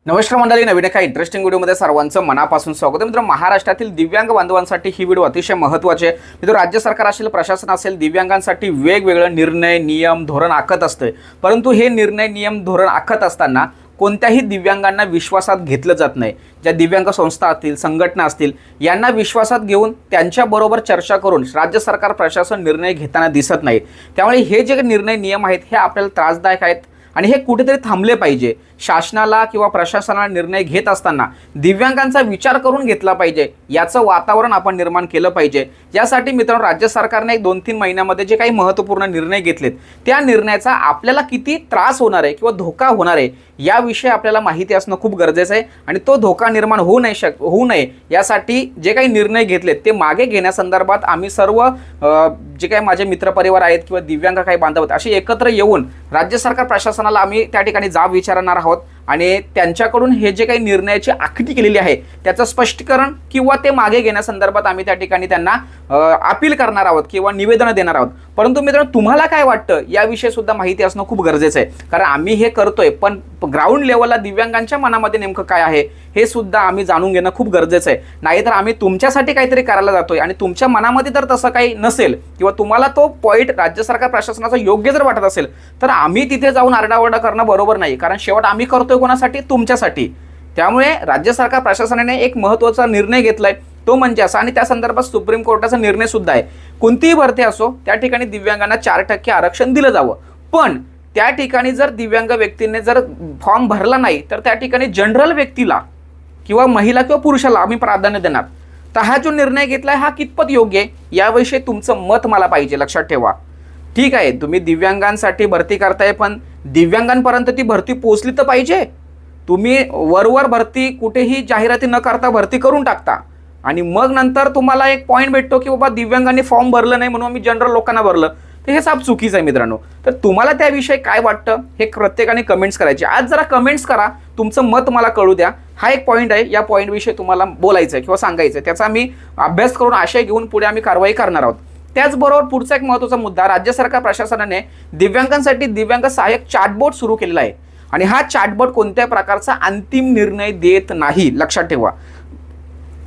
नमस्कार मंडळी, नवीन एका इंटरेस्टिंग व्हिडिओमध्ये सर्वांचं मनापासून स्वागत आहे. मित्र, महाराष्ट्रातील दिव्यांग बांधवांसाठी ही व्हिडिओ अतिशय महत्त्वाची आहे. मित्र, राज्य सरकार असेल, प्रशासन असेल, दिव्यांगांसाठी वेगवेगळे निर्णय, नियम, धोरण आखत असते. परंतु हे निर्णय, नियम, धोरण आखत असताना कोणत्याही दिव्यांगांना विश्वासात घेतलं जात नाही. ज्या दिव्यांग संस्था असतील, संघटना असतील, यांना विश्वासात घेऊन त्यांच्याबरोबर चर्चा करून राज्य सरकार, प्रशासन निर्णय घेताना दिसत नाही. त्यामुळे हे जे निर्णय, नियम आहेत हे आपल्याला त्रासदायक आहेत आणि हे कुठेतरी थांबले पाहिजे. शासनाला किंवा प्रशासनाला निर्णय घेत असताना दिव्यांगांचा विचार करून घेतला पाहिजे, याचं वातावरण आपण निर्माण केलं पाहिजे. यासाठी मित्रांनो, राज्य सरकारने 2-3 महिन्यामध्ये जे काही महत्त्वपूर्ण निर्णय घेतलेत, त्या निर्णयाचा आपल्याला किती त्रास होणार आहे किंवा धोका होणार आहे याविषयी आपल्याला माहिती असणं खूप गरजेचं आहे. आणि तो धोका निर्माण होऊ नये यासाठी जे काही निर्णय घेतलेत ते मागे घेण्यासंदर्भात आम्ही सर्व जे काही माझे मित्रपरिवार आहेत किंवा दिव्यांग काही बांधव आहेत, असे एकत्र येऊन राज्य सरकार, प्रशासनाला आम्ही त्या ठिकाणी जाब विचारणार आहोत आणि त्यांच्याकडून हे जे काही निर्णयाची आखणी केलेली आहे त्याचं स्पष्टीकरण किंवा ते मागे घेण्यासंदर्भात आम्ही त्या ठिकाणी त्यांना अपील करणार आहोत किंवा निवेदन देणार आहोत. परंतु मित्रांनो, तुम्हाला काय वाटतं याविषयी सुद्धा माहिती असणं खूप गरजेचं आहे. कारण आम्ही हे करतोय, पण ग्राउंड लेवलला दिव्यांगांच्या मनामध्ये नेमकं काय आहे हे सुद्धा आम्ही जाणून घेणं खूप गरजेचं आहे. नाहीतर आम्ही तुमच्यासाठी काहीतरी करायला जातोय आणि तुमच्या मनामध्ये जर तसं काही नसेल किंवा तुम्हाला तो पॉईंट राज्य सरकार, प्रशासनाचा योग्य जर वाटत असेल तर आम्ही तिथे जाऊन आरडाओरडा करणं बरोबर नाही. कारण शेवट आम्ही करतोय कोणासाठी? तुमच्यासाठी. त्यामुळे राज्य सरकार, प्रशासनाने एक महत्त्वाचा निर्णय घेतलाय, तो म्हणजे असा, आणि त्या संदर्भात सुप्रीम कोर्टाचा निर्णय सुद्धा आहे. कोणतीही भरती असो त्या ठिकाणी दिव्यांगांना 4% आरक्षण दिलं जावं. पण त्या ठिकाणी जर दिव्यांग व्यक्तीने जर फॉर्म भरला नाही तर त्या ठिकाणी जनरल व्यक्तीला किंवा महिला किंवा पुरुषाला आम्ही प्राधान्य देणार. तर हा जो निर्णय घेतलाय हा कितपत योग्य आहे याविषयी तुमचं मत मला पाहिजे. लक्षात ठेवा. ठीक आहे, तुम्ही दिव्यांगांसाठी भरती करताय, पण दिव्यांगांपर्यंत ती भरती पोहोचली तर पाहिजे. तुम्ही वरवर भरती कुठेही जाहिराती न करता भरती करून टाकता आणि मग नंतर तुम्हाला एक पॉईंट भेटतो की बाबा दिव्यांगांनी फॉर्म भरलं नाही म्हणून आम्ही जनरल लोकांना भरलं. तर हे साफ चुकीचं आहे मित्रांनो. तर तुम्हाला त्याविषयी काय वाटतं हे प्रत्येकाने कमेंट्स करायचे. आज जरा कमेंट्स करा, तुमचं मत मला कळू द्या. हा एक पॉईंट आहे, या पॉईंटविषयी तुम्हाला बोलायचं आहे किंवा सांगायचं आहे. त्याचा आम्ही अभ्यास करून आशय घेऊन पुढे आम्ही कारवाई करणार आहोत. त्याचबरोबर पुढचा एक महत्त्वाचा मुद्दा, राज्य सरकार, प्रशासनाने दिव्यांगांसाठी दिव्यांग सहाय्यक चॅटबोट सुरू केलेला आहे आणि हा चॅटबोट कोणत्या प्रकारचा अंतिम निर्णय देत नाही. लक्षात ठेवा.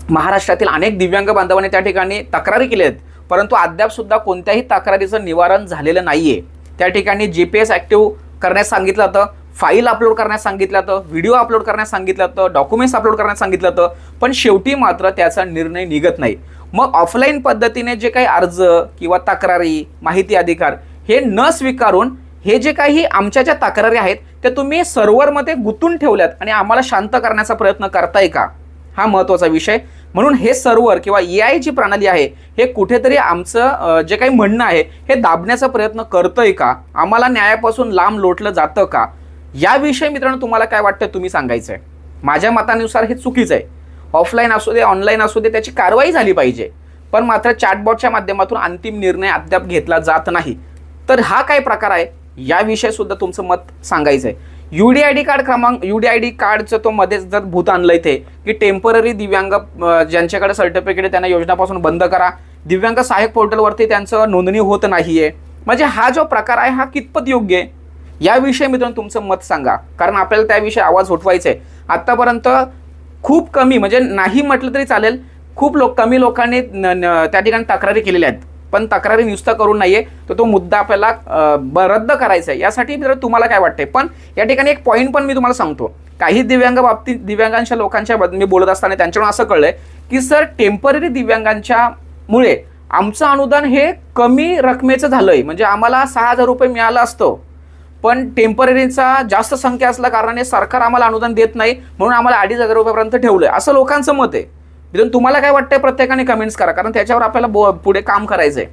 महाराष्ट्रातील अनेक दिव्यांग बांधवांनी त्या ठिकाणी तक्रारी केल्या आहेत, परंतु अद्याप सुद्धा कोणत्याही तक्रारीचं निवारण झालेलं नाहीये. त्या ठिकाणी GPS ॲक्टिव्ह करण्यास सांगितलं होतं, फाईल अपलोड करण्यास सांगितलं होतं, व्हिडिओ अपलोड करण्यास सांगितलं होतं, डॉक्युमेंट्स अपलोड करण्यास सांगितलं होतं, पण शेवटी मात्र त्याचा निर्णय निघत नाही. मग ऑफलाईन पद्धतीने जे काही अर्ज किंवा तक्रारी, माहिती अधिकार हे न स्वीकारून हे जे काही आमच्या ज्या तक्रारी आहेत त्या तुम्ही सर्व्हरमध्ये गुंतून ठेवल्यात आणि आम्हाला शांत करण्याचा प्रयत्न करताय का, हा महत्त्वाचा विषय. म्हणून हे सर्व्हर किंवा AI जी प्रणाली आहे हे कुठेतरी आमचं जे काही म्हणणं आहे हे दाबण्याचा प्रयत्न करतंय का, आम्हाला न्यायापासून लांब लोटलं जातं का, याविषयी मित्रांनो तुम्हाला काय वाटतं तुम्ही सांगायचं आहे. माझ्या मतानुसार हे चुकीचं आहे. ऑफलाईन असू दे, ऑनलाईन असू दे, त्याची कारवाई झाली पाहिजे. पण मात्र चॅटबॉटच्या माध्यमातून अंतिम निर्णय अद्याप घेतला जात नाही. तर हा काय प्रकार आहे याविषयी सुद्धा तुमचं मत सांगायचं आहे. UDID कार्ड क्रमांक, UDID कार्डचं तो मध्येच जर भूत आणलं इथे की टेम्पररी दिव्यांग ज्यांच्याकडे सर्टिफिकेट आहे त्यांना योजनापासून बंद करा, दिव्यांग सहाय्यक पोर्टलवरती त्यांचं नोंदणी होत नाहीये. म्हणजे हा जो प्रकार आहे हा कितपत योग्य आहे याविषयी मित्रांनो तुमचं मत सांगा. कारण आपल्याला त्याविषयी आवाज उठवायचा आहे. आत्तापर्यंत खूप कमी, म्हणजे नाही म्हटलं तरी चालेल, खूप कमी लोकांनी त्या ठिकाणी तक्रारी केलेल्या आहेत, पण तक्रारी नुसतं करून नाहीये. तर तो मुद्दा आपल्याला रद्द करायचा आहे. यासाठी मित्रांनो तुम्हाला काय वाटतंय? पण या ठिकाणी एक पॉईंट पण मी तुम्हाला सांगतो. काही दिव्यांग बाबतीत दिव्यांगांच्या लोकांच्या मी बोलत असताना त्यांच्याकडून असं कळलंय की सर, टेम्पररी दिव्यांगांच्या मुळे आमचं अनुदान हे कमी रकमेचं झालंय. म्हणजे आम्हाला 6,000 रुपये मिळालं असतं, पण टेम्पररीचा जास्त संख्या असल्या कारणाने सरकार आम्हाला अनुदान देत नाही, म्हणून आम्हाला 2,500 रुपयापर्यंत ठेवलंय, असं लोकांचं मत आहे. मित्रांनो तुम्हाला काय वाटतंय प्रत्येकाने कमेंट्स करा, कारण त्याच्यावर आपल्याला पुढे काम करायचंय.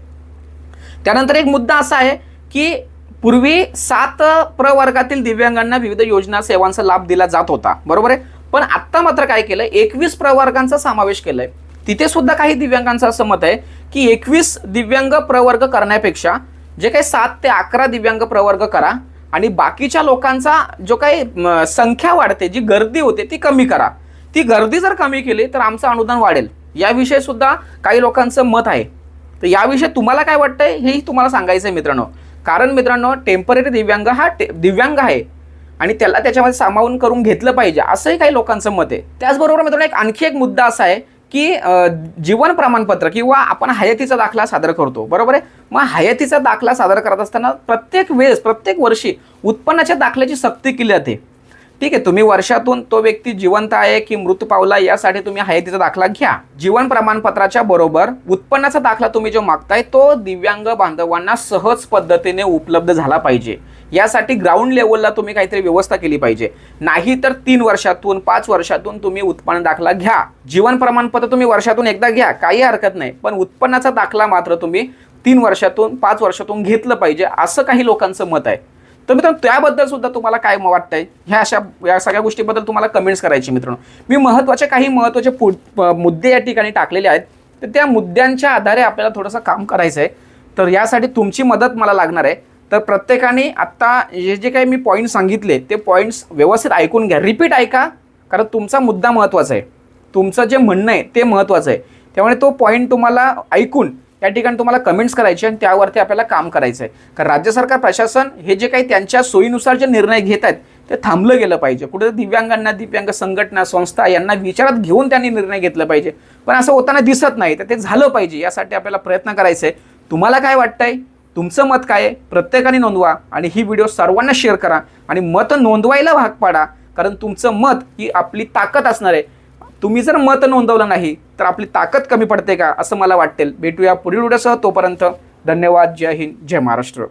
त्यानंतर एक मुद्दा असा आहे की पूर्वी 7 प्रवर्गातील दिव्यांगांना विविध योजना, सेवांचा लाभ दिला जात होता, बरोबर आहे. पण आत्ता मात्र काय केलंय, 21 प्रवर्गांचा समावेश केलाय. तिथे सुद्धा काही दिव्यांगांचं असं मत आहे की 21 दिव्यांग प्रवर्ग करण्यापेक्षा जे काही 7 ते 11 दिव्यांग प्रवर्ग करा आणि बाकीच्या लोकांचा जो काही संख्या वाढते, जी गर्दी होते ती कमी करा. ती गर्दी जर कमी केली तर आमचं अनुदान वाढेल. याविषयी सुद्धा काही लोकांचं मत आहे. तर याविषयी तुम्हाला काय वाटतंय हेही तुम्हाला सांगायचं आहे मित्रांनो. कारण मित्रांनो, टेम्पररी दिव्यांग हा दिव्यांग आहे, आणि त्याला त्याच्यामध्ये सामावून करून घेतलं पाहिजे, असंही काही लोकांचं मत आहे. त्याचबरोबर मित्रांनो एक आणखी एक मुद्दा असा आहे की जीवन प्रमाणपत्र किंवा आपण हयातीचा दाखला सादर करतो, बरोबर आहे. मग हयातीचा दाखला सादर करत असताना प्रत्येक वेळेस प्रत्येक वर्षी उत्पन्नाच्या दाखल्याची सक्ती केली जाते. ठीक आहे, तुम्ही वर्षातून तो व्यक्ती जिवंत आहे की मृत पावला यासाठी तुम्ही हयातीचा दाखला घ्या. जीवन प्रमाणपत्राच्या बरोबर उत्पन्नाचा दाखला तुम्ही जो मागताय तो दिव्यांग बांधवांना सहज पद्धतीने उपलब्ध झाला पाहिजे. यासाठी ग्राउंड लेवलला तुम्ही काहीतरी व्यवस्था केली पाहिजे. नाही तर 3 वर्षातून 5 वर्षातून तुम्ही उत्पन्न दाखला घ्या. जीवन प्रमाणपत्र तुम्ही वर्षातून एकदा घ्या, काही हरकत नाही, पण उत्पन्नाचा दाखला मात्र तुम्ही 3 वर्षातून 5 वर्षातून घेतलं पाहिजे, असं काही लोकांचं मत आहे. तर मित्रांनो त्याबद्दल सुद्धा तुम्हाला काय वाटतंय, या सगळ्या गोष्टीबद्दल तुम्हाला कमेंट्स करायची मित्रांनो. मी काही महत्त्वाचे मुद्दे या ठिकाणी टाकलेले आहेत, तर त्या मुद्द्यांच्या आधारे आपल्याला थोडंसं काम करायचं आहे. तर यासाठी तुमची मदत मला लागणार आहे. तर प्रत्येकाने आत्ता जे काही मी पॉईंट सांगितले ते पॉईंट्स व्यवस्थित ऐकून घ्या, रिपीट ऐका, कारण तुमचा मुद्दा महत्त्वाचा आहे, तुमचं जे म्हणणं आहे ते महत्त्वाचं आहे. त्यामुळे तो पॉईंट तुम्हाला ऐकून या ठिकाणी तुम्हाला कमेंट्स करायचे आणि त्यावरती आपल्याला काम करायचं आहे. कारण राज्य सरकार प्रशासन हे जे काही त्यांच्या सोयीनुसार जे निर्णय घेत आहेत ते थांबलं गेलं पाहिजे. कुठे दिव्यांगांना, दिव्यांग संघटना, संस्था यांना विचारात घेऊन त्यांनी निर्णय घेतला पाहिजे, पण असं होताना दिसत नाही. तर ते झालं पाहिजे, यासाठी आपल्याला प्रयत्न करायचे आहे. तुम्हाला काय वाटतंय, तुमचं मत काय आहे, प्रत्येकाने नोंदवा आणि ही व्हिडिओ सर्वांना शेअर करा आणि मत नोंदवायला भाग पाडा, कारण तुमचं मत ही आपली ताकद असणार आहे. तुम्ही जर मत नोंदवलं नाही तर आपली ताकद कमी पडते का, असं मला वाटेल. भेटूया पुढील व्हिडिओसह, तोपर्यंत धन्यवाद. जय हिंद, जय महाराष्ट्र.